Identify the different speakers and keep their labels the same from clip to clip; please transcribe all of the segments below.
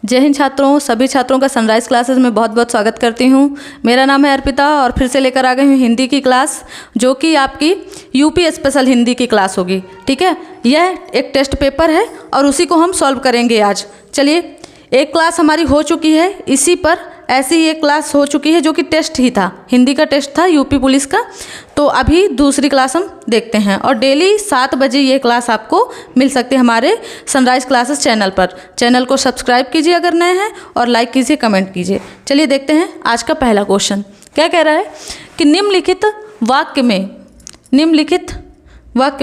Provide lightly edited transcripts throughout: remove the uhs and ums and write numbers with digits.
Speaker 1: जय हिंद छात्रों, सभी छात्रों का सनराइज क्लासेस में बहुत बहुत स्वागत करती हूँ। मेरा नाम है अर्पिता और फिर से लेकर आ गई हूँ हिंदी की क्लास, जो कि आपकी यूपी स्पेशल हिंदी की क्लास होगी। ठीक है, यह एक टेस्ट पेपर है और उसी को हम सॉल्व करेंगे आज। चलिए, एक क्लास हमारी हो चुकी है, इसी पर ऐसी ही एक क्लास हो चुकी है जो कि टेस्ट ही था, हिंदी का टेस्ट था यूपी पुलिस का। तो अभी दूसरी क्लास हम देखते हैं और डेली 7 बजे ये क्लास आपको मिल सकती है हमारे सनराइज क्लासेस चैनल पर। चैनल को सब्सक्राइब कीजिए अगर नए हैं और लाइक कीजिए, कमेंट कीजिए। चलिए देखते हैं आज का पहला क्वेश्चन क्या कह रहा है कि निम्नलिखित वाक्य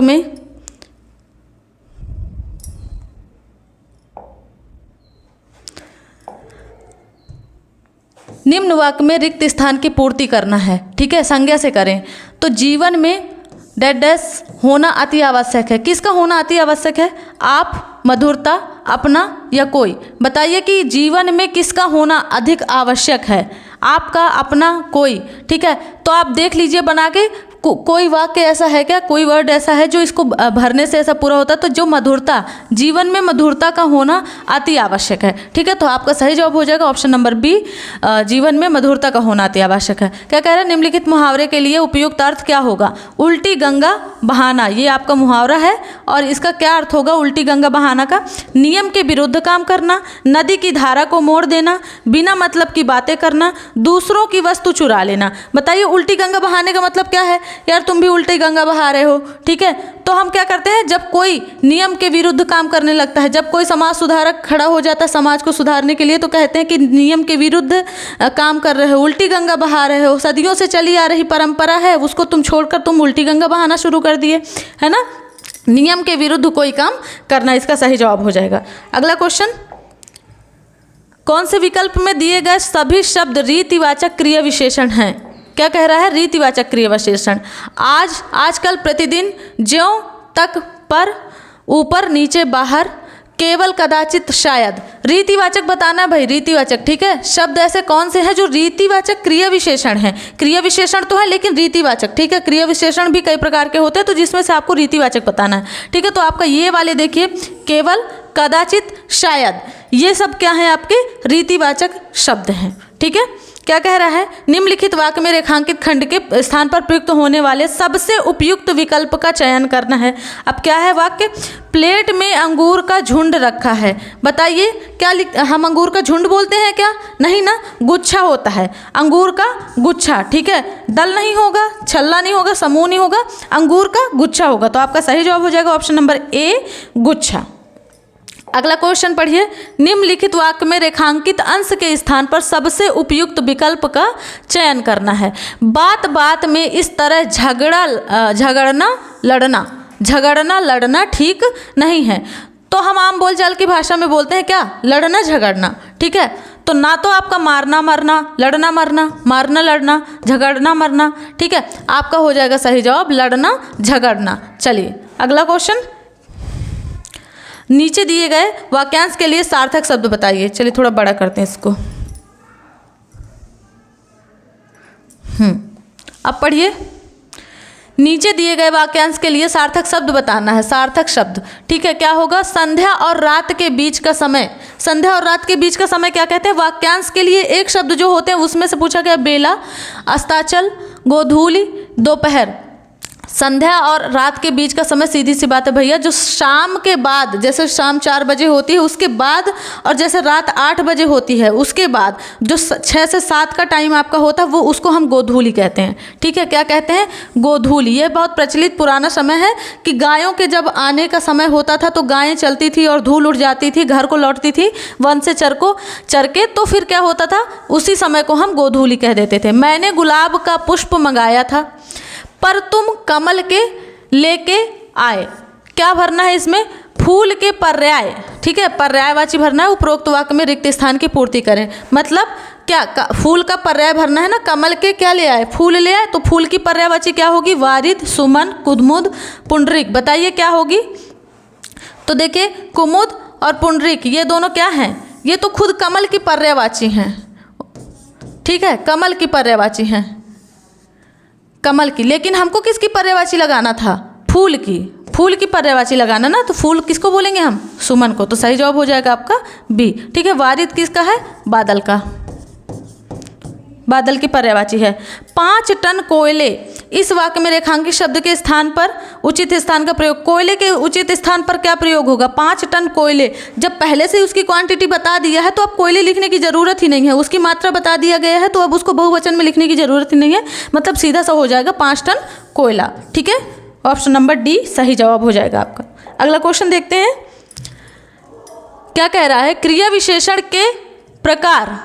Speaker 1: में निम्न वाक्य में रिक्त स्थान की पूर्ति करना है। ठीक है, संज्ञा से करें। तो जीवन में डैश डैश होना अति आवश्यक है। किसका होना अति आवश्यक है? आप, मधुरता, अपना या कोई। बताइए कि जीवन में किसका होना अधिक आवश्यक है? आपका, अपना, कोई। ठीक है, तो आप देख लीजिए बना के कोई वाक्य ऐसा है क्या, कोई वर्ड ऐसा है जो इसको भरने से ऐसा पूरा होता है। तो जो मधुरता, जीवन में मधुरता का होना अति आवश्यक है। ठीक है, तो आपका सही जवाब हो जाएगा ऑप्शन नंबर बी, जीवन में मधुरता का होना अति आवश्यक है। क्या कह रहा है? निम्नलिखित मुहावरे के लिए उपयुक्त अर्थ क्या होगा? उल्टी गंगा बहाना, ये आपका मुहावरा है और इसका क्या अर्थ होगा उल्टी गंगा बहाना का? नियम के विरुद्ध काम करना, नदी की धारा को मोड़ देना, बिना मतलब की बातें करना, दूसरों की वस्तु चुरा लेना। बताइए उल्टी गंगा बहाने का मतलब क्या है? यार तुम भी उल्टी गंगा बहा रहे हो। ठीक है, तो हम क्या करते हैं, जब कोई नियम के विरुद्ध काम करने लगता है, जब कोई समाज सुधारक खड़ा हो जाता है समाज को सुधारने के लिए, तो कहते हैं कि नियम के विरुद्ध काम कर रहे हो, उल्टी गंगा बहा रहे हो, सदियों से चली आ रही परंपरा है उसको तुम छोड़कर तुम उल्टी गंगा बहाना शुरू कर दिए, है ना। नियम के विरुद्ध कोई काम करना, इसका सही जवाब हो जाएगा। अगला क्वेश्चन, कौन से विकल्प में दिए गए सभी शब्द रीतिवाचक क्रिया विशेषण हैं? क्या कह रहा है? रीतिवाचक क्रिया विशेषण। आज, आजकल, प्रतिदिन, ज्यों, तक, पर, ऊपर, नीचे, बाहर, केवल, कदाचित, शायद। रीतिवाचक बताना है भाई, रीतिवाचक। ठीक है, शब्द ऐसे कौन से हैं जो रीतिवाचक क्रिया विशेषण हैं? क्रिया विशेषण तो है लेकिन रीतिवाचक। ठीक है, क्रिया विशेषण भी कई प्रकार के होते हैं, तो जिसमें से आपको रीतिवाचक बताना है। ठीक है, तो आपका ये वाले देखिए, केवल, कदाचित, शायद, ये सब क्या है? आपके रीतिवाचक शब्द हैं। ठीक है, क्या कह रहा है? निम्नलिखित वाक्य में रेखांकित खंड के स्थान पर प्रयुक्त होने वाले सबसे उपयुक्त विकल्प का चयन करना है। अब क्या है वाक्य? प्लेट में अंगूर का झुंड रखा है। बताइए क्या हम अंगूर का झुंड बोलते हैं क्या? नहीं ना, गुच्छा होता है, अंगूर का गुच्छा। ठीक है, दल नहीं होगा, छल्ला नहीं होगा, समूह नहीं होगा, अंगूर का गुच्छा होगा। तो आपका सही जवाब हो जाएगा ऑप्शन नंबर ए, गुच्छा। अगला क्वेश्चन पढ़िए, निम्नलिखित वाक्य में रेखांकित अंश के स्थान पर सबसे उपयुक्त विकल्प का चयन करना है। बात बात में इस तरह झगड़ना लड़ना ठीक नहीं है। तो हम आम बोलचाल की भाषा में बोलते हैं क्या? लड़ना झगड़ना। ठीक है, तो ना तो आपका मारना मरना, लड़ना मरना, मारना लड़ना, झगड़ना मरना। ठीक है, आपका हो जाएगा सही जवाब लड़ना झगड़ना। चलिए अगला क्वेश्चन, नीचे दिए गए वाक्यांश के लिए सार्थक शब्द बताइए। चलिए थोड़ा बड़ा करते हैं इसको। अब पढ़िए, नीचे दिए गए वाक्यांश के लिए सार्थक शब्द बताना है। सार्थक शब्द, ठीक है, क्या होगा? संध्या और रात के बीच का समय। संध्या और रात के बीच का समय क्या कहते हैं? वाक्यांश के लिए एक शब्द जो होते हैं उसमें से पूछा गया बेला, अस्ताचल, गोधूली, दोपहर। संध्या और रात के बीच का समय सीधी सी बात है भैया, जो शाम के बाद, जैसे शाम 4 बजे होती है उसके बाद, और जैसे रात 8 बजे होती है उसके बाद, जो 6 से 7 का टाइम आपका होता है वो उसको हम गोधूली कहते हैं। ठीक है, क्या कहते हैं? गोधूली। ये बहुत प्रचलित पुराना समय है कि गायों के जब आने का समय होता था तो गायें चलती थी और धूल उड़ जाती थी, घर को लौटती थी वन से चर के, तो फिर क्या होता था, उसी समय को हम गोधूली कह देते थे। मैंने गुलाब का पुष्प मंगाया था पर तुम कमल के लेके आए। क्या भरना है इसमें? फूल के पर्याय। ठीक है, पर्यायवाची भरना है। उपरोक्त वाक्य में रिक्त स्थान की पूर्ति करें। मतलब क्या? फूल का पर्याय भरना है ना। कमल के क्या ले आए? फूल ले आए, तो फूल की पर्यायवाची क्या होगी? वारिद, सुमन, कुमुद, पुंडरीक। बताइए क्या होगी? तो देखिए, कुमुद और पुंडरीक ये दोनों क्या हैं? ये तो खुद कमल की पर्यायवाची हैं। ठीक है, कमल की पर्यायवाची हैं, कमल की। लेकिन हमको किसकी पर्यायवाची लगाना था? फूल की। फूल की पर्यायवाची लगाना ना, तो फूल किसको बोलेंगे हम? सुमन को। तो सही जवाब हो जाएगा आपका बी। ठीक है, वारिद किसका है? बादल का। बादल की पर्यायवाची है। 5 टन कोयले, इस वाक्य में रेखांकित शब्द के स्थान पर उचित स्थान का प्रयोग। कोयले के उचित स्थान पर क्या प्रयोग होगा? 5 टन कोयले। जब पहले से उसकी क्वांटिटी बता दिया है तो अब कोयले लिखने की जरूरत ही नहीं है, उसकी मात्रा बता दिया गया है तो अब उसको बहुवचन में लिखने की जरूरत ही नहीं है, मतलब सीधा सा हो जाएगा 5 टन कोयला। ठीक है, ऑप्शन नंबर डी सही जवाब हो जाएगा आपका। अगला क्वेश्चन देखते हैं, क्या कह रहा है? क्रिया विशेषण के प्रकार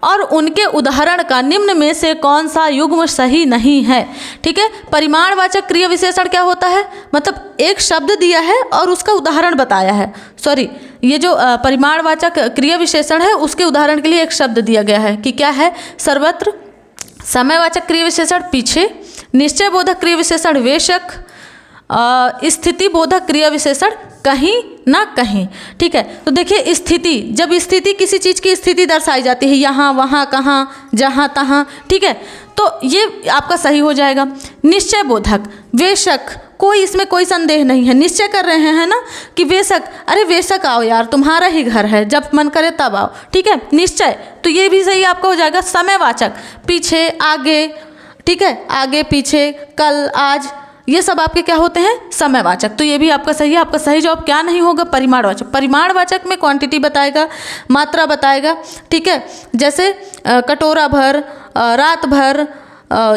Speaker 1: और उनके उदाहरण का निम्न में से कौन सा युग्म सही नहीं है? ठीक है, परिमाणवाचक क्रिया विशेषण क्या होता है? मतलब एक शब्द दिया है और उसका उदाहरण बताया है। सॉरी, ये जो परिमाणवाचक क्रिया विशेषण है उसके उदाहरण के लिए एक शब्द दिया गया है कि क्या है? सर्वत्र, समयवाचक क्रिया विशेषण पीछे, निश्चय बोधक क्रिया विशेषण वेशक, स्थिति बोधक क्रिया विशेषण कहीं ना कहीं। ठीक है, तो देखिए स्थिति, जब स्थिति किसी चीज़ की स्थिति दर्शाई जाती है, यहाँ वहाँ कहाँ जहाँ तहाँ, ठीक है, तो ये आपका सही हो जाएगा। निश्चय बोधक, वेशक, कोई इसमें कोई संदेह नहीं है, निश्चय कर रहे हैं ना कि वेशक, अरे वेशक आओ यार, तुम्हारा ही घर है, जब मन करे तब आओ। ठीक है, निश्चय, तो ये भी सही आपका हो जाएगा। समयवाचक, पीछे आगे, ठीक है, आगे पीछे, कल आज, ये सब आपके क्या होते हैं? समयवाचक। तो ये भी आपका सही है। आपका सही जवाब क्या नहीं होगा? परिमाणवाचक। परिमाणवाचक में क्वांटिटी बताएगा, मात्रा बताएगा। ठीक है, जैसे कटोरा भर, रात भर,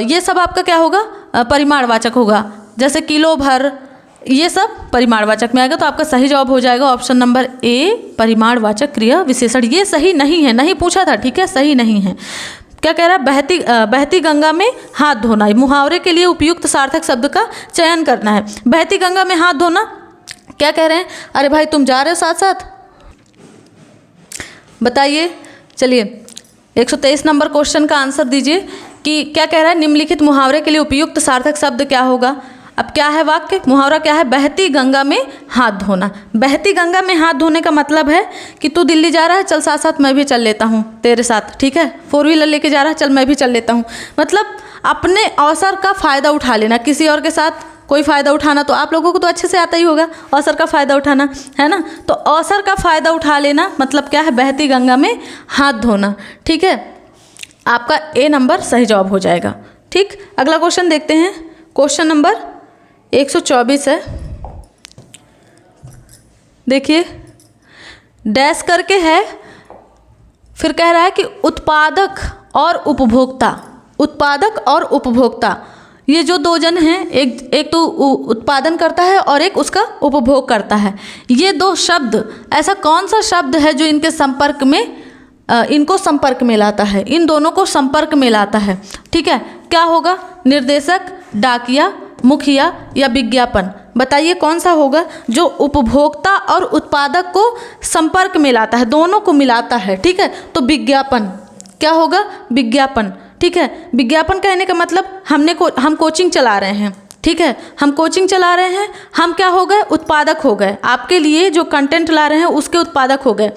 Speaker 1: ये सब आपका क्या होगा? परिमाणवाचक होगा। जैसे किलो भर, ये सब परिमाणवाचक में आएगा। तो आपका सही जवाब हो जाएगा ऑप्शन नंबर ए, परिमाणवाचक क्रिया विशेषण। ये सही नहीं है, नहीं पूछा था, ठीक है, सही नहीं है। क्या कह रहा है? बहती गंगा में हाथ धोना। मुहावरे के लिए उपयुक्त सार्थक शब्द का चयन करना है। बहती गंगा में हाथ धोना, क्या कह रहे हैं? अरे भाई तुम जा रहे हो साथ साथ, बताइए। चलिए 123 नंबर क्वेश्चन का आंसर दीजिए कि क्या कह रहा है? निम्नलिखित मुहावरे के लिए उपयुक्त सार्थक शब्द क्या होगा? अब क्या है वाक्य? मुहावरा क्या है? बहती गंगा में हाथ धोना। बहती गंगा में हाथ धोने का मतलब है कि तू दिल्ली जा रहा है, चल साथ साथ मैं भी चल लेता हूँ तेरे साथ। ठीक है, 4 व्हीलर लेके जा रहा है, चल मैं भी चल लेता हूँ। मतलब अपने अवसर का फ़ायदा उठा लेना, किसी और के साथ कोई फ़ायदा उठाना तो आप लोगों को तो अच्छे से आता ही होगा, अवसर का फ़ायदा उठाना, है ना। तो अवसर का फ़ायदा उठा लेना मतलब क्या है? बहती गंगा में हाथ धोना। ठीक है, आपका ए नंबर सही जवाब हो जाएगा। ठीक, अगला क्वेश्चन देखते हैं। क्वेश्चन नंबर 124 है। देखिए डैश करके है, फिर कह रहा है कि उत्पादक और उपभोक्ता। उत्पादक और उपभोक्ता, ये जो 2 जन हैं, एक तो उत्पादन करता है और एक उसका उपभोग करता है। ये 2 शब्द, ऐसा कौन सा शब्द है जो इनके संपर्क में, इनको संपर्क में लाता है, इन दोनों को संपर्क में लाता है? ठीक है, क्या होगा? निर्देशक, डाकिया, मुखिया या विज्ञापन? बताइए कौन सा होगा जो उपभोक्ता और उत्पादक को संपर्क में लाता है, दोनों को मिलाता है? ठीक है, तो विज्ञापन। क्या होगा? विज्ञापन। ठीक है, विज्ञापन कहने का मतलब हम कोचिंग चला रहे हैं। ठीक है, हम कोचिंग चला रहे हैं, हम क्या हो गए? उत्पादक हो गए। आपके लिए जो कंटेंट ला रहे हैं उसके उत्पादक हो गए,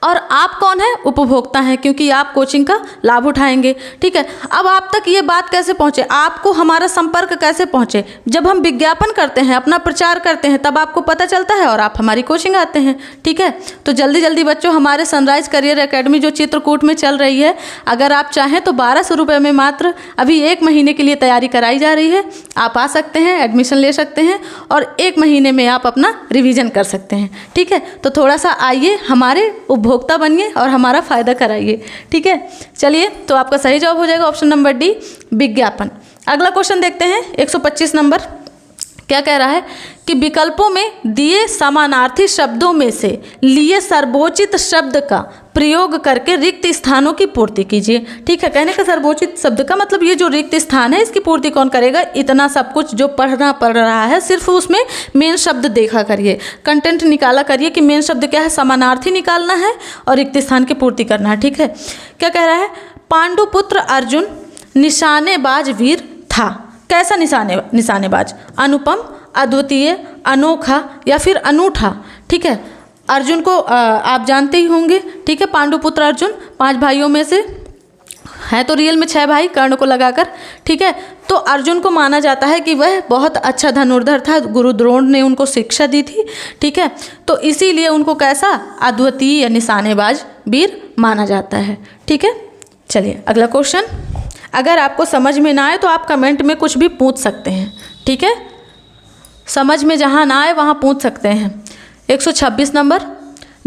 Speaker 1: और आप कौन है? उपभोक्ता हैं, क्योंकि आप कोचिंग का लाभ उठाएंगे। ठीक है, अब आप तक ये बात कैसे पहुँचे? आपको हमारा संपर्क कैसे पहुँचे? जब हम विज्ञापन करते हैं, अपना प्रचार करते हैं, तब आपको पता चलता है और आप हमारी कोचिंग आते हैं। ठीक है, तो जल्दी जल्दी बच्चों, हमारे सनराइज करियर एकेडमी जो चित्रकूट में चल रही है, अगर आप चाहें तो 1200 रुपये में मात्र अभी 1 महीने के लिए तैयारी कराई जा रही है। आप आ सकते हैं, एडमिशन ले सकते हैं और 1 महीने में आप अपना रिविज़न कर सकते हैं। ठीक है, तो थोड़ा सा आइए, हमारे उपभोक्ता बनिए और हमारा फ़ायदा कराइए। ठीक है, चलिए, तो आपका सही जवाब हो जाएगा ऑप्शन नंबर डी, विज्ञापन। अगला क्वेश्चन देखते हैं 125 नंबर। क्या कह रहा है कि विकल्पों में दिए समानार्थी शब्दों में से लिए सर्वोचित शब्द का प्रयोग करके रिक्त स्थानों की पूर्ति कीजिए। ठीक है, कहने का सर्वोचित शब्द का मतलब ये जो रिक्त स्थान है इसकी पूर्ति कौन करेगा? इतना सब कुछ जो पढ़ना पड़ रहा है, सिर्फ उसमें मेन शब्द देखा करिए, कंटेंट निकाला करिए कि मेन शब्द क्या है, समानार्थी निकालना है और रिक्त स्थान की पूर्ति करना है। ठीक है, क्या कह रहा है? पांडुपुत्र अर्जुन निशानेबाज वीर था। कैसा निशानेबाज? अनुपम, अद्वितीय, अनोखा या फिर अनूठा। ठीक है, अर्जुन को आप जानते ही होंगे। ठीक है, पांडुपुत्र अर्जुन 5 भाइयों में से है तो रियल में 6 भाई कर्ण को लगाकर, ठीक है। तो अर्जुन को माना जाता है कि वह बहुत अच्छा धनुर्धर था, गुरु द्रोण ने उनको शिक्षा दी थी, ठीक है। तो इसीलिए उनको कैसा, अद्वितीय निशानेबाज वीर माना जाता है, ठीक है। चलिए अगला क्वेश्चन। अगर आपको समझ में ना आए तो आप कमेंट में कुछ भी पूछ सकते हैं, ठीक है। समझ में जहाँ ना आए वहाँ पूछ सकते हैं। 126 नंबर,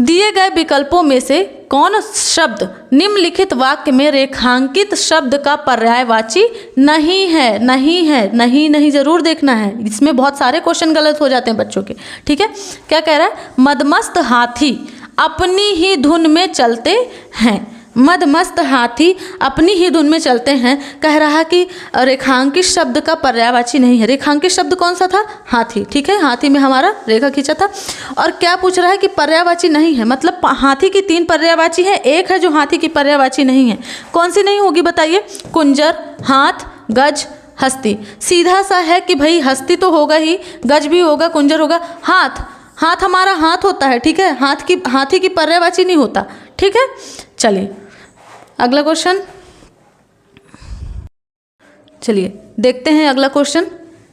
Speaker 1: दिए गए विकल्पों में से कौन शब्द निम्नलिखित वाक्य में रेखांकित शब्द का पर्यायवाची नहीं है? नहीं जरूर देखना है, इसमें बहुत सारे क्वेश्चन गलत हो जाते हैं बच्चों के, ठीक है। क्या कह रहा है? मदमस्त हाथी अपनी ही धुन में चलते हैं। मदमस्त हाथी अपनी ही धुन में चलते हैं, कह रहा कि रेखांकित शब्द का पर्यायवाची नहीं है। रेखांकित शब्द कौन सा था? हाथी, ठीक है। हाथी में हमारा रेखा खींचा था। और क्या पूछ रहा है कि पर्यायवाची नहीं है, मतलब हाथी की 3 पर्यायवाची है, एक है जो हाथी की पर्यायवाची नहीं है। कौन सी नहीं होगी बताइए? कुंजर, हाथ, गज, हस्ती। सीधा सा है कि भाई हस्ती तो होगा ही, गज भी होगा, कुंजर होगा, हाथ हमारा हाथ होता है, ठीक है। हाथी की पर्यायवाची नहीं होता, ठीक है। चलिए अगला क्वेश्चन, चलिए देखते हैं अगला क्वेश्चन।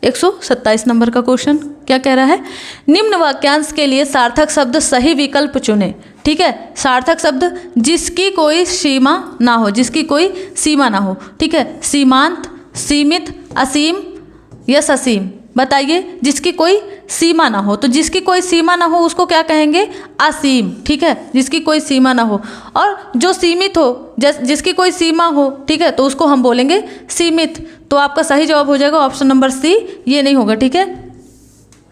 Speaker 1: 127 नंबर का क्वेश्चन क्या कह रहा है? निम्न वाक्यांश के लिए सार्थक शब्द सही विकल्प चुने, ठीक है। सार्थक शब्द जिसकी कोई सीमा ना हो, जिसकी कोई सीमा ना हो, ठीक है। सीमांत, सीमित, असीम या ससीम। बताइए, जिसकी कोई सीमा ना हो, तो जिसकी कोई सीमा ना हो उसको क्या कहेंगे? असीम, ठीक है। जिसकी कोई सीमा ना हो। और जो सीमित हो, जिसकी कोई सीमा हो, ठीक है, तो उसको हम बोलेंगे सीमित। तो आपका सही जवाब हो जाएगा ऑप्शन नंबर सी, ये नहीं होगा, ठीक है।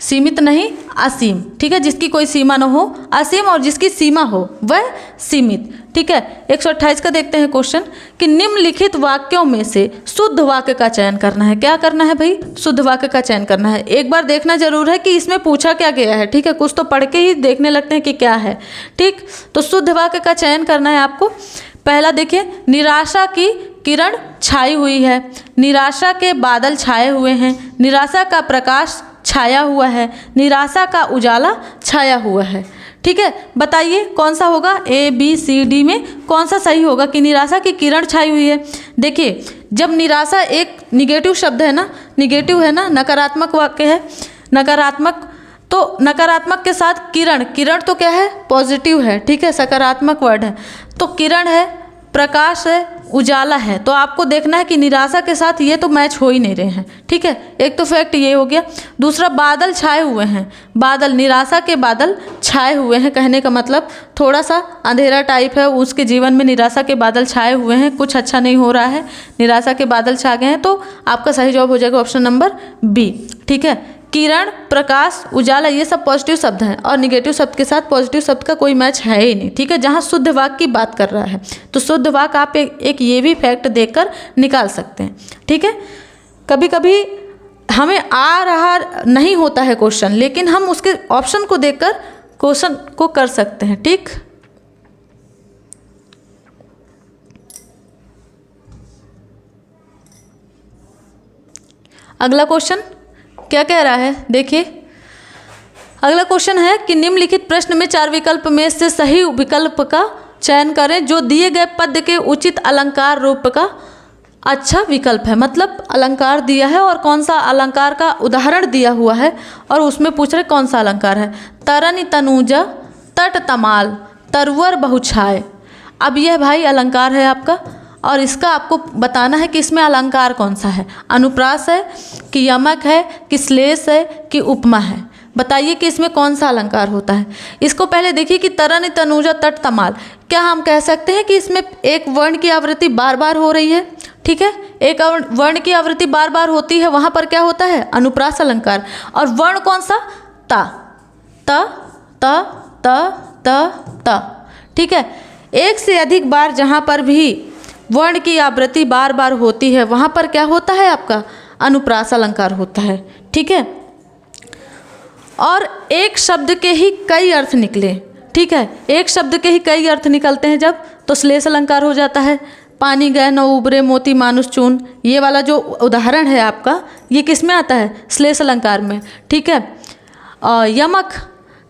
Speaker 1: सीमित नहीं, असीम, ठीक है। जिसकी कोई सीमा ना हो असीम, और जिसकी सीमा हो वह सीमित, ठीक है। 128 का देखते हैं क्वेश्चन कि निम्नलिखित वाक्यों में से शुद्ध वाक्य का चयन करना है। क्या करना है भाई? शुद्ध वाक्य का चयन करना है। एक बार देखना जरूर है कि इसमें पूछा क्या गया है, ठीक है। कुछ तो पढ़ के ही देखने लगते हैं कि क्या है, ठीक। तो शुद्ध वाक्य का चयन करना है आपको। पहला देखिए, निराशा की किरण छाई हुई है, निराशा के बादल छाए हुए हैं, निराशा का प्रकाश छाया हुआ है, निराशा का उजाला छाया हुआ है, ठीक है। बताइए कौन सा होगा? A, B, C, D में कौन सा सही होगा कि निराशा की किरण छाई हुई है? देखिए, जब निराशा एक निगेटिव शब्द है ना, निगेटिव है ना, नकारात्मक वाक्य है, नकारात्मक, तो नकारात्मक के साथ किरण तो क्या है? पॉजिटिव है, ठीक है, सकारात्मक वर्ड है। तो किरण है, प्रकाश है, उजाला है, तो आपको देखना है कि निराशा के साथ ये तो मैच हो ही नहीं रहे हैं, ठीक है। एक तो फैक्ट ये हो गया। दूसरा, बादल छाए हुए हैं, बादल, निराशा के बादल छाए हुए हैं, कहने का मतलब थोड़ा सा अंधेरा टाइप है उसके जीवन में, निराशा के बादल छाए हुए हैं, कुछ अच्छा नहीं हो रहा है, निराशा के बादल छा गए हैं। तो आपका सही जवाब हो जाएगा ऑप्शन नंबर बी, ठीक है। किरण, प्रकाश, उजाला, ये सब पॉजिटिव शब्द हैं, और निगेटिव शब्द के साथ पॉजिटिव शब्द का कोई मैच है ही नहीं, ठीक है। जहाँ शुद्ध वाक्य की बात कर रहा है, तो शुद्ध वाक्य आप एक ये भी फैक्ट देखकर निकाल सकते हैं, ठीक है। कभी कभी हमें आ रहा नहीं होता है क्वेश्चन, लेकिन हम उसके ऑप्शन को देखकर क्वेश्चन को कर सकते हैं, ठीक। अगला क्वेश्चन क्या कह रहा है? देखिए, अगला क्वेश्चन है कि निम्नलिखित प्रश्न में 4 विकल्प में से सही विकल्प का चयन करें जो दिए गए पद के उचित अलंकार रूप का अच्छा विकल्प है। मतलब अलंकार दिया है और कौन सा अलंकार का उदाहरण दिया हुआ है, और उसमें पूछ रहे कौन सा अलंकार है। तरन तनुजा, तट तमाल, तरवर बहुछाए। अब यह भाई अलंकार है आपका, और इसका आपको बताना है कि इसमें अलंकार कौन सा है। अनुप्रास है कि यमक है कि श्लेष है कि उपमा है। बताइए कि इसमें कौन सा अलंकार होता है। इसको पहले देखिए कि तरन तनुजा तट तमाल, क्या हम कह सकते हैं कि इसमें एक वर्ण की आवृत्ति बार बार हो रही है, ठीक है। एक वर्ण की आवृत्ति बार बार होती है, वहाँ पर क्या होता है? अनुप्रास अलंकार। और वर्ण कौन सा? ता, त त त त त, ठीक है। एक से अधिक बार जहाँ पर भी वर्ण की आवृत्ति बार बार होती है वहाँ पर क्या होता है? आपका अनुप्रास अलंकार होता है, ठीक है। और एक शब्द के ही कई अर्थ निकले, ठीक है। एक शब्द के ही कई अर्थ निकलते हैं जब, तो श्लेष अलंकार हो जाता है। पानी गए न उबरे मोती मानुष चून, ये वाला जो उदाहरण है आपका, ये किस में आता है? श्लेष अलंकार में, ठीक है। यमक,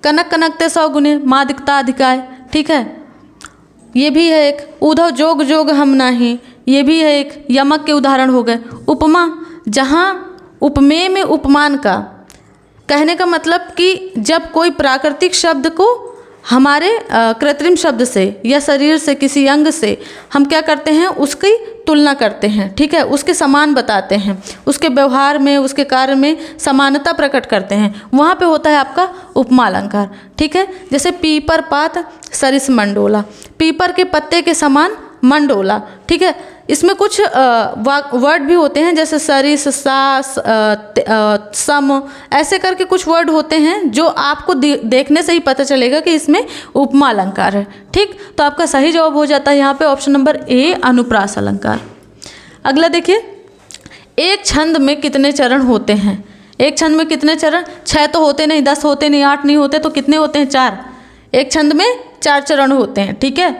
Speaker 1: कनक कनकते 100 गुने, माँ दिखता अधिकाय, ठीक है, ये भी है एक। उधव जोग जोग हम नाही, ये भी है एक, यमक के उदाहरण हो गए। उपमा, जहाँ उपमेय में उपमान का कहने का मतलब कि जब कोई प्राकृतिक शब्द को हमारे कृत्रिम शब्द से या शरीर से किसी अंग से हम क्या करते हैं, उसकी तुलना करते हैं, ठीक है, उसके समान बताते हैं, उसके व्यवहार में, उसके कार्य में समानता प्रकट करते हैं, वहाँ पे होता है आपका उपमा अलंकार, ठीक है। जैसे पीपर पात सरिस मंडोला, पीपर के पत्ते के समान मंडोला, ठीक है। इसमें कुछ वर्ड भी होते हैं जैसे सरिस, सास, सम, ऐसे करके कुछ वर्ड होते हैं जो आपको देखने से ही पता चलेगा कि इसमें उपमा अलंकार है, ठीक। तो आपका सही जवाब हो जाता है यहाँ पे ऑप्शन नंबर ए, अनुप्रास अलंकार। अगला देखिए, एक छंद में कितने चरण होते हैं? एक छंद में कितने चरण? 6 तो होते नहीं, 10 होते नहीं, 8 नहीं होते, तो कितने होते हैं? 4। एक छंद में 4 चरण होते हैं, ठीक है।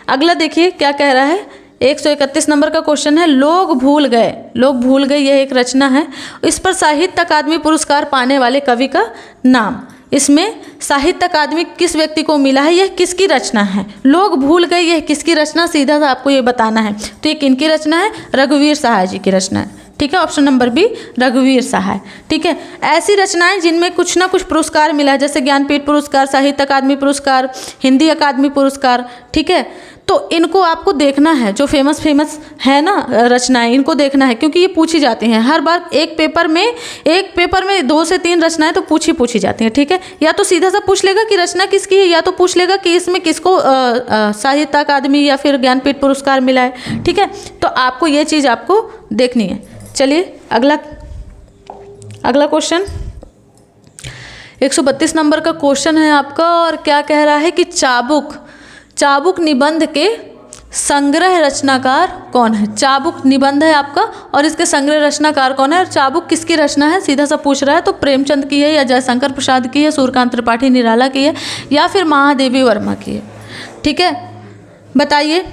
Speaker 1: अगला देखिए क्या कह रहा है, 131 नंबर का क्वेश्चन है, लोग भूल गए। लोग भूल गए यह एक रचना है, इस पर साहित्य अकादमी पुरस्कार पाने वाले कवि का नाम। इसमें साहित्य अकादमी किस व्यक्ति को मिला है, यह किसकी रचना है? लोग भूल गए यह किसकी रचना, सीधा सा आपको ये बताना है। तो ये किनकी रचना है? रघुवीर सहाय जी की रचना है, ठीक है। ऑप्शन नंबर बी, रघुवीर सहाय, ठीक है। ऐसी रचनाएं जिनमें कुछ ना कुछ पुरस्कार मिला है, जैसे ज्ञानपीठ पुरस्कार, साहित्य अकादमी पुरस्कार, हिंदी अकादमी पुरस्कार, ठीक है। तो इनको आपको देखना है, जो फेमस है ना रचनाएं, इनको देखना है, क्योंकि ये पूछी जाती हैं हर बार। एक पेपर में 2 से 3 रचनाएं तो पूछी जाती हैं, ठीक है। या तो सीधा सा पूछ लेगा कि रचना किसकी है, या तो पूछ लेगा कि इसमें किसको साहित्य अकादमी या फिर ज्ञानपीठ पुरस्कार मिला है, ठीक है। तो आपको ये चीज़ आपको देखनी है। चलिए अगला क्वेश्चन 132 नंबर का क्वेश्चन है आपका, और क्या कह रहा है कि चाबुक निबंध के संग्रह रचनाकार कौन है? चाबुक निबंध है आपका और इसके संग्रह रचनाकार कौन है? और चाबुक किसकी रचना है, सीधा सा पूछ रहा है। तो प्रेमचंद की है, या जयशंकर प्रसाद की है, सूर्यकांत त्रिपाठी निराला की है, या फिर महादेवी वर्मा की है, ठीक है। बताइए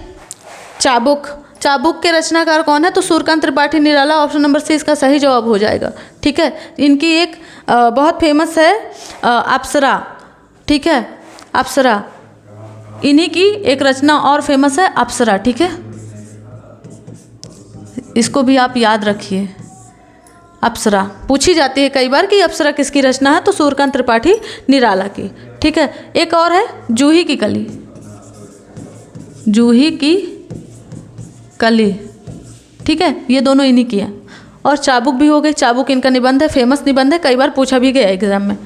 Speaker 1: चाबुक के रचनाकार कौन है? तो Suryakant Tripathi Nirala, option number C इसका सही जवाब हो जाएगा, ठीक है। इनकी एक बहुत फेमस है अप्सरा, ठीक है, अप्सरा, इन्हीं की एक रचना और फेमस है अप्सरा, ठीक है। इसको भी आप याद रखिए, अप्सरा पूछी जाती है कई बार कि अप्सरा किसकी रचना है, तो सूर्यकांत त्रिपाठी निराला की, ठीक है। एक और है जूही की कली, ठीक है, ये दोनों इन्हीं की है। और चाबुक भी हो गई, चाबुक इनका निबंध है, फेमस निबंध है, कई बार पूछा भी गया एग्जाम में।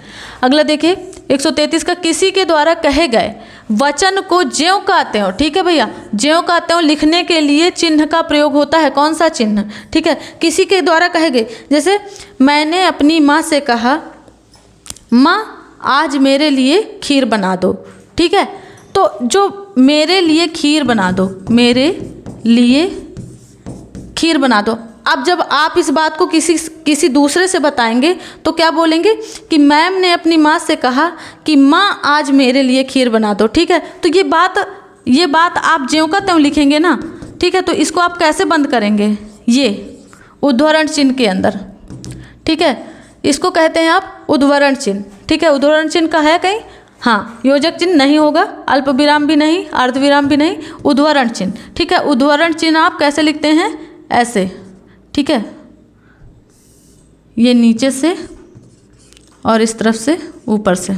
Speaker 1: अगला देखिए 133 का, किसी के द्वारा कहे गए वचन को ज्यों का त्यों, ठीक है भैया, ज्यों का त्यों लिखने के लिए चिन्ह का प्रयोग होता है। कौन सा चिन्ह? ठीक है, किसी के द्वारा कहे गए, जैसे मैंने अपनी माँ से कहा, माँ आज मेरे लिए खीर बना दो, ठीक है। तो जो मेरे लिए खीर बना दो, मेरे लिए खीर बना दो, अब जब आप इस बात को किसी दूसरे से बताएंगे तो क्या बोलेंगे कि मैम ने अपनी माँ से कहा कि माँ आज मेरे लिए खीर बना दो, ठीक है। तो ये बात आप ज्यों का त्यों लिखेंगे ना, ठीक है। तो इसको आप कैसे बंद करेंगे? ये उद्धरण चिन्ह के अंदर, ठीक है। इसको कहते हैं आप उद्धरण चिन्ह, ठीक है। उद्धरण चिन्ह का है कहीं? हाँ, योजक चिन्ह नहीं होगा, अल्प विराम भी नहीं, अर्धविराम भी नहीं, उद्धरण चिन्ह, ठीक है। उद्धरण चिन्ह आप कैसे लिखते हैं? ऐसे, ठीक है, ये नीचे से और इस तरफ से ऊपर से,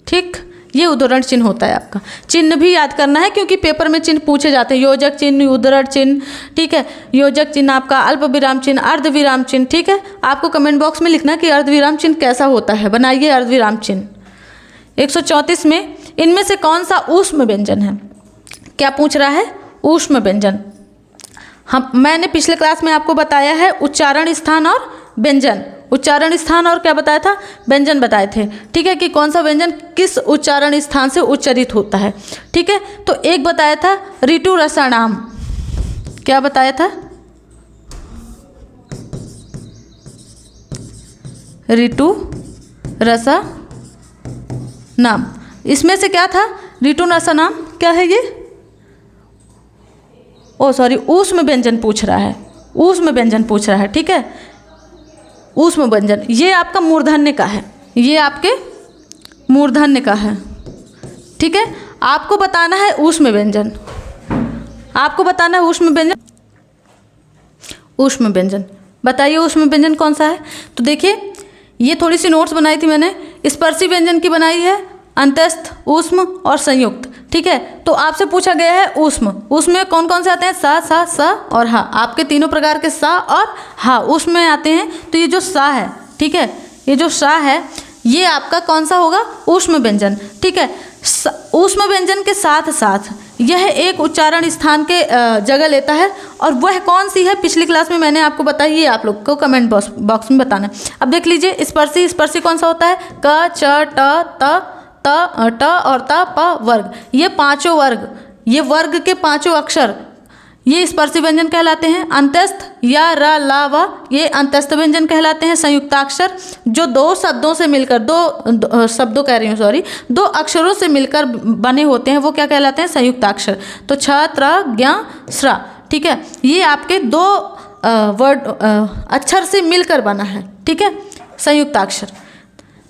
Speaker 1: ठीक, ये उद्धरण चिन्ह होता है आपका। चिन्ह भी याद करना है क्योंकि पेपर में चिन्ह पूछे जाते हैं, योजक चिन्ह, उद्धरण चिन्ह, ठीक है। योजक चिन्ह आपका, अल्प विराम चिन्ह, अर्धविराम चिन्ह, ठीक है। आपको कमेंट बॉक्स में लिखना कि अर्धविराम चिन्ह कैसा होता है, बनाइए अर्धविराम चिन्ह। 134 में इनमें से कौन सा ऊष्म व्यंजन है? क्या पूछ रहा है? ऊष्म व्यंजन। मैंने पिछले क्लास में आपको बताया है उच्चारण स्थान और व्यंजन, उच्चारण स्थान और क्या बताया था? व्यंजन बताए थे, ठीक है, कि कौन सा व्यंजन किस उच्चारण स्थान से उच्चरित होता है, ठीक है। तो एक बताया था ऋतु रसाणाम, क्या बताया था? ऋतु रसा नाम। इसमें से क्या था? ऋतु रसा नाम क्या है ये? ऊष्म व्यंजन पूछ रहा है, ऊष्म व्यंजन पूछ रहा है, ठीक है। ऊष्म व्यंजन ये आपका मूर्धन्य का है, ये आपके मूर्धन्य का है, ठीक है। आपको बताना है ऊष्म व्यंजन, आपको बताना है ऊष्म व्यंजन। ऊष्म व्यंजन बताइए, ऊष्म व्यंजन कौन सा है? तो देखिए ये थोड़ी सी नोट्स बनाई थी मैंने, स्पर्शी व्यंजन की बनाई है, अंतस्थ, ऊष्म और संयुक्त। ठीक है, तो आपसे पूछा गया है ऊष्म। ऊष्म में कौन कौन से आते हैं? सा और हा। आपके तीनों प्रकार के सा और हा ऊष्म में आते हैं। तो ये जो सा है, ठीक है, ये जो सा है ये आपका कौन सा होगा? ऊष्म व्यंजन। ठीक है, ऊष्म व्यंजन के साथ साथ यह एक उच्चारण स्थान के जगह लेता है, और वह कौन सी है पिछली क्लास में मैंने आपको बताई, ये आप लोग को कमेंट बॉक्स में बताना है। अब देख लीजिए, स्पर्शी, स्पर्शी कौन सा होता है? क, च, ट और त, प वर्ग, ये पांचों वर्ग, ये वर्ग के पांचों अक्षर ये स्पर्शी व्यंजन कहलाते हैं। अंतस्थ या र, ला, व ये अंतस्थ व्यंजन कहलाते हैं। संयुक्ताक्षर जो दो शब्दों से मिलकर, दो शब्दों कह रही हूँ सॉरी, दो अक्षरों से मिलकर बने होते हैं, वो क्या कहलाते हैं? संयुक्ताक्षर। तो छ, त्र, ज्ञ, स्र। ठीक है, ये आपके दो वर्ड अक्षर से मिलकर बना है। ठीक है, संयुक्ताक्षर।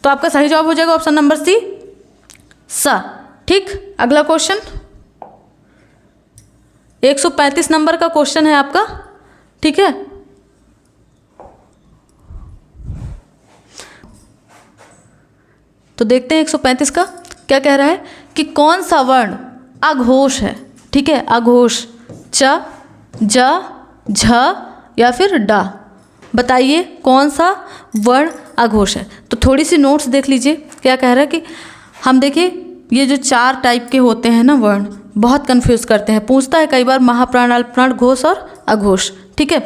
Speaker 1: तो आपका सही जवाब हो जाएगा ऑप्शन नंबर सी, स। ठीक, अगला क्वेश्चन 135 नंबर का क्वेश्चन है आपका। ठीक है, तो देखते हैं 135 का क्या कह रहा है कि कौन सा वर्ण अघोष है। ठीक है, अघोष, च, ज, झ या फिर ड। बताइए कौन सा वर्ण अघोष है। तो थोड़ी सी नोट्स देख लीजिए क्या कह रहा है कि हम देखिए ये जो 4 टाइप के होते हैं ना वर्ण, बहुत कंफ्यूज करते हैं, पूछता है कई बार महाप्राण, अल्पप्राण, घोष और अघोष। ठीक है,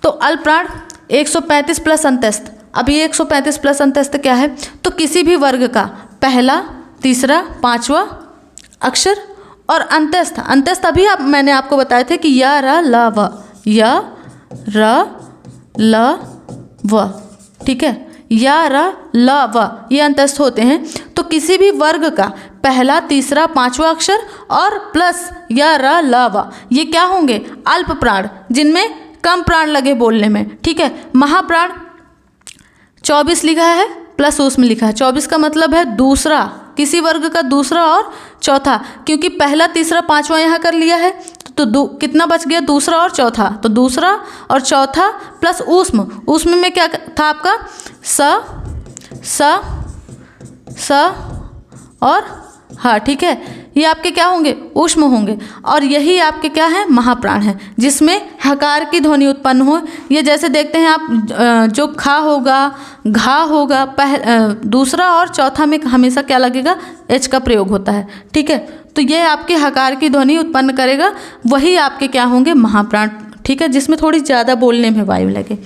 Speaker 1: तो अल्पप्राण 135 प्लस अंतस्थ। अब ये 135 प्लस अंतस्थ क्या है? तो किसी भी वर्ग का पहला, तीसरा, पांचवा अक्षर और अंतस्थ। अंतस्थ अभी मैंने आपको बताए थे कि या, र, ल, व, या, र, ल, व। ठीक है, या, र, ल, व ये अंतस्थ होते हैं। तो किसी भी वर्ग का पहला, तीसरा, पांचवा अक्षर और प्लस या, र, ल, व ये क्या होंगे? अल्प प्राण, जिनमें कम प्राण लगे बोलने में। ठीक है, महाप्राण 24 लिखा है प्लस उसमें लिखा है। 24 का मतलब है दूसरा, किसी वर्ग का दूसरा और चौथा, क्योंकि पहला, तीसरा, पांचवा यहाँ कर लिया है तो कितना बच गया? दूसरा और चौथा। तो दूसरा और चौथा प्लस ऊष्म। ऊष्म में क्या था आपका? स और हाँ। ठीक है, ये आपके क्या होंगे? ऊष्म होंगे। और यही आपके क्या है? महाप्राण है, जिसमें हकार की ध्वनि उत्पन्न हो। ये जैसे देखते हैं आप, जो खा होगा, घा होगा, दूसरा और चौथा में हमेशा क्या लगेगा? एच का प्रयोग होता है। ठीक है, तो ये आपके हकार की ध्वनि उत्पन्न करेगा, वही आपके क्या होंगे? महाप्राण। ठीक है, जिसमें थोड़ी ज़्यादा बोलने में वायु लगे।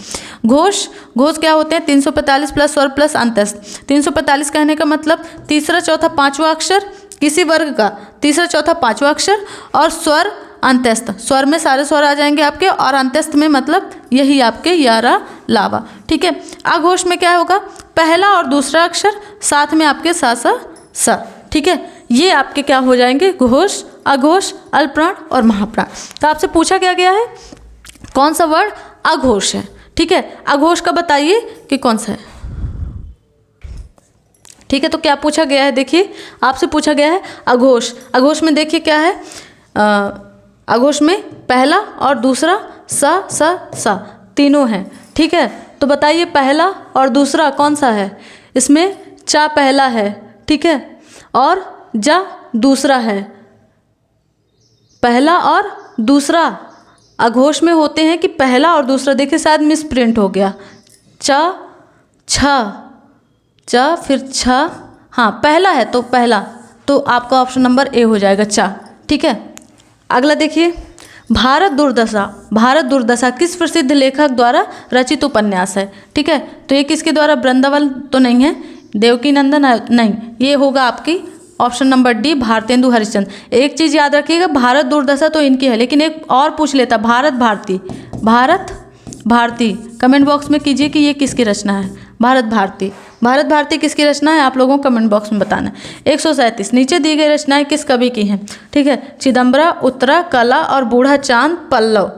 Speaker 1: घोष, घोष क्या होते हैं? 345 प्लस स्वर प्लस अंतस्थ। 345 कहने का मतलब तीसरा, चौथा, पांचवा अक्षर किसी वर्ग का, तीसरा, चौथा, पांचवा अक्षर और स्वर अंतस्थ। स्वर में सारे स्वर आ जाएंगे आपके, और अंतस्थ में मतलब यही आपके यारा, लावा। ठीक है, अघोष में क्या होगा? पहला और दूसरा अक्षर साथ में आपके सा, सा। ठीक है, ये आपके क्या हो जाएंगे? घोष, अघोष, अल्पप्राण और महाप्राण। तो आपसे पूछा क्या गया है? कौन सा वर्ण अघोष है? ठीक है, अघोष का बताइए कि कौन सा है। ठीक है, तो क्या पूछा गया है? देखिए, आपसे पूछा गया है अघोष। अघोष में देखिए क्या है? अघोष में पहला और दूसरा सा तीनों हैं। ठीक है, तो बताइए पहला और दूसरा कौन सा है? इसमें चा पहला है, ठीक है, और जा दूसरा है। पहला और दूसरा अघोष में होते हैं कि पहला और दूसरा। देखिए शायद मिस प्रिंट हो गया। च, छ, च फिर छ, हाँ पहला है तो पहला, तो आपका ऑप्शन नंबर ए हो जाएगा, चा। ठीक है, अगला देखिए, भारत दुर्दशा। भारत दुर्दशा किस प्रसिद्ध लेखक द्वारा रचित उपन्यास है? ठीक है, तो ये किसके द्वारा? वृंदावन तो नहीं है, देवकी नंदन नहीं, ये होगा आपकी option number D, Bharatendu Harishchandra. एक चीज़ याद रखिएगा, भारत दुर्दशा तो इनकी है, लेकिन एक और पूछ लेता, भारत भारती। भारत भारती कमेंट बॉक्स में कीजिए कि ये किसकी रचना है? भारत भारती। भारत भारती किसकी रचना है? आप लोगों को कमेंट बॉक्स में बताना है। 137 नीचे दी गई रचनाएं किस कवि की हैं? ठीक है, चिदम्बरा, उत्तरा, कला और बूढ़ा चांद पल्लव।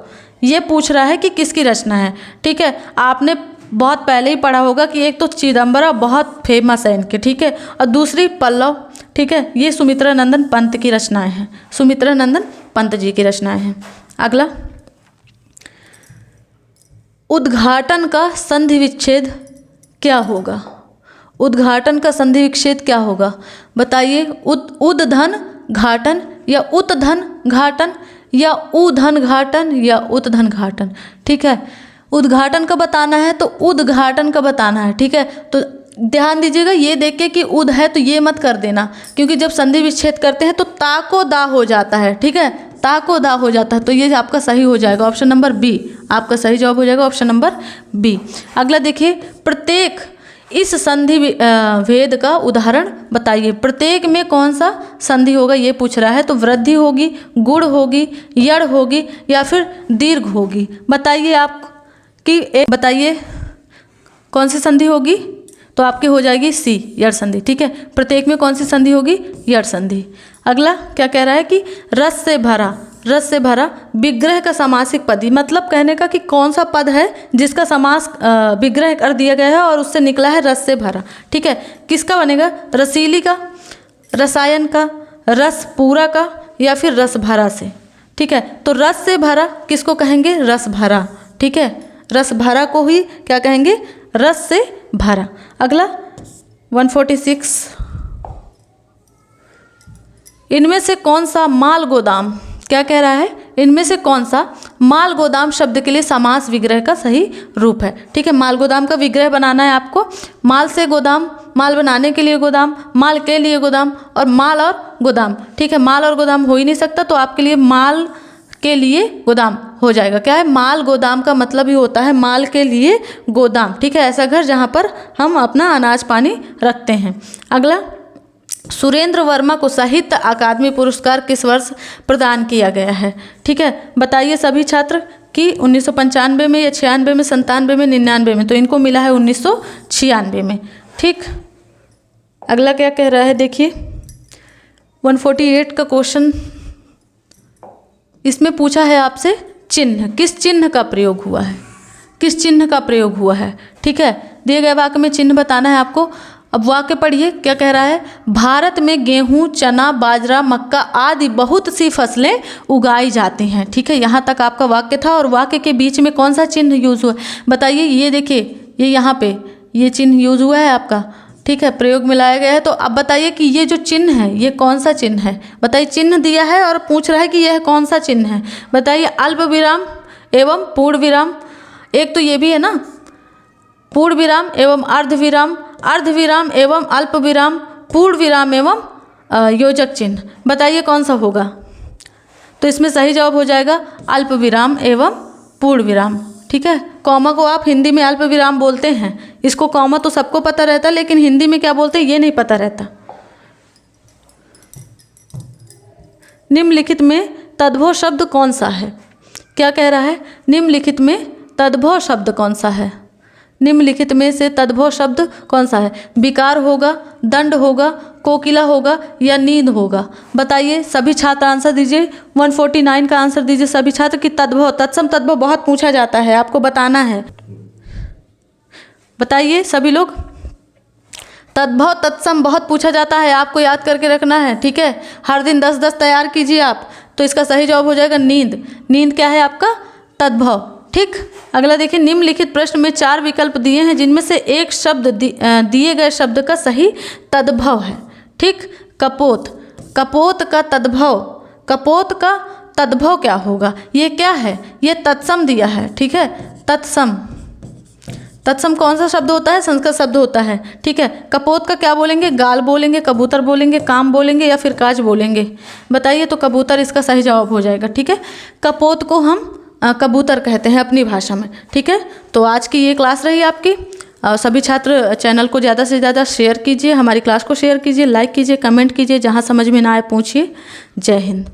Speaker 1: ये पूछ रहा है कि किसकी रचना है। ठीक है, आपने बहुत पहले ही पढ़ा होगा कि एक तो चिदम्बरा बहुत फेमस है इनके, ठीक है, और दूसरी पल्लव। ठीक है, ये सुमित्रा नंदन पंत की रचनाएं हैं, सुमित्रा नंदन पंत जी की रचनाएं हैं। अगला, उद्घाटन का संधि विच्छेद क्या होगा? उद्घाटन का संधि विच्छेद क्या होगा? बताइए। उद्धन घाटन या उत्धन घाटन या उधन घाटन या उत्धन घाटन। ठीक है, उद्घाटन का बताना है तो उद्घाटन का बताना है। ठीक है, तो ध्यान दीजिएगा, ये देख के कि उद है तो ये मत कर देना, क्योंकि जब संधि विच्छेद करते हैं तो ता को दा हो जाता है। ठीक है, ता को दा हो जाता है, तो ये आपका सही हो जाएगा, ऑप्शन नंबर बी आपका सही जवाब हो जाएगा, ऑप्शन नंबर बी। अगला देखिए, प्रत्येक इस संधि भेद का उदाहरण बताइए। प्रत्येक में कौन सा संधि होगा ये पूछ रहा है, तो वृद्धि होगी, गुण होगी, यड़ होगी या फिर दीर्घ होगी। बताइए आप कि बताइए कौन सी संधि होगी, तो आपकी हो जाएगी सी, यड़ संधि। ठीक है, प्रत्येक में कौन सी संधि होगी? यड़ संधि। अगला क्या कह रहा है कि रस से भरा, रस से भरा विग्रह का समासिक पद, मतलब कहने का कि कौन सा पद है जिसका समास विग्रह कर दिया गया है और उससे निकला है रस से भरा। ठीक है, किसका बनेगा? रसीली का, रसायन का, रस पूरा का या फिर रस भरा से। ठीक है, तो रस से भरा किसको कहेंगे? रस भरा। ठीक है, रस भरा को ही क्या कहेंगे? रस से भरा। अगला 146, इनमें से कौन सा माल गोदाम, क्या कह रहा है? इनमें से कौन सा माल गोदाम शब्द के लिए समास विग्रह का सही रूप है? ठीक है, माल गोदाम का विग्रह बनाना है आपको। माल से गोदाम, माल बनाने के लिए गोदाम, माल के लिए गोदाम और माल और गोदाम। ठीक है, माल और गोदाम हो ही नहीं सकता, तो आपके लिए माल के लिए गोदाम हो जाएगा। क्या है? माल गोदाम का मतलब ही होता है माल के लिए गोदाम। ठीक है, ऐसा घर जहाँ पर हम अपना अनाज पानी रखते हैं। अगला, सुरेंद्र वर्मा को साहित्य अकादमी पुरस्कार किस वर्ष प्रदान किया गया है? ठीक है, बताइए सभी छात्र कि 1995 में या 96 में, 97 में, 99 में, तो इनको मिला है 1996 में। ठीक, अगला क्या कह रहा है देखिए, 148 का क्वेश्चन, इसमें पूछा है आपसे चिन्ह, किस चिन्ह का प्रयोग हुआ है? किस चिन्ह का प्रयोग हुआ है? ठीक है, दिए गए वाक्य में चिन्ह बताना है आपको। अब वाक्य पढ़िए, क्या कह रहा है? भारत में गेहूं, चना, बाजरा, मक्का आदि बहुत सी फसलें उगाई जाती हैं। ठीक है, यहाँ तक आपका वाक्य था और वाक्य के बीच में कौन सा चिन्ह यूज हुआ? बताइए, ये देखिए, ये यहाँ पे ये चिन्ह यूज हुआ है आपका। ठीक है, प्रयोग में लाया गया है। तो अब बताइए कि ये जो चिन्ह है ये कौन सा चिन्ह है? बताइए, चिन्ह दिया है और पूछ रहा है कि यह कौन सा चिन्ह है। बताइए, अल्प विराम एवं पूर्ण विराम, एक तो ये भी है ना, पूर्ण विराम एवं अर्ध विराम, अर्ध विराम एवं अल्प विराम, पूर्ण विराम एवं योजक चिन्ह। बताइए कौन सा होगा? तो इसमें सही जवाब हो जाएगा अल्प विराम एवं पूर्ण विराम। ठीक है, कॉमा को आप हिंदी में अल्प विराम बोलते हैं, इसको कॉमा तो सबको पता रहता है, लेकिन हिंदी में क्या बोलते हैं ये नहीं पता रहता। निम्नलिखित में तद्भव शब्द कौन सा है? क्या कह रहा है? निम्नलिखित में तद्भव शब्द कौन सा है? निम्नलिखित में से तद्भव शब्द कौन सा है? विकार होगा, दंड होगा, कोकिला होगा या नींद होगा? बताइए, सभी छात्र आंसर दीजिए। 149 का आंसर दीजिए सभी छात्र कि तद्भव, तत्सम तद्भव बहुत पूछा जाता है, आपको बताना है। बताइए सभी लोग, तद्भव तत्सम बहुत पूछा जाता है, आपको याद करके रखना है। ठीक है, हर दिन 10-10 तैयार कीजिए आप। तो इसका सही जवाब हो जाएगा नींद। नींद क्या है आपका? तद्भव। ठीक, अगला देखिए, निम्नलिखित प्रश्न में 4 विकल्प दिए हैं जिनमें से एक शब्द दिए गए शब्द का सही तद्भव है। ठीक, कपोत, कपोत का तद्भव, कपोत का तद्भव क्या होगा? ये क्या है? ये तत्सम दिया है। ठीक है, तत्सम, तत्सम कौन सा शब्द होता है? संस्कृत शब्द होता है। ठीक है, कपोत का क्या बोलेंगे? गाल बोलेंगे, कबूतर बोलेंगे, काम बोलेंगे या फिर काज बोलेंगे? बताइए, तो कबूतर इसका सही जवाब हो जाएगा। ठीक है, कपोत को हम कबूतर कहते हैं अपनी भाषा में। ठीक है, तो आज की ये क्लास रही आपकी। सभी छात्र चैनल को ज़्यादा से ज़्यादा शेयर कीजिए, हमारी क्लास को शेयर कीजिए, लाइक कीजिए, कमेंट कीजिए, जहाँ समझ में ना आए पूछिए। जय हिंद।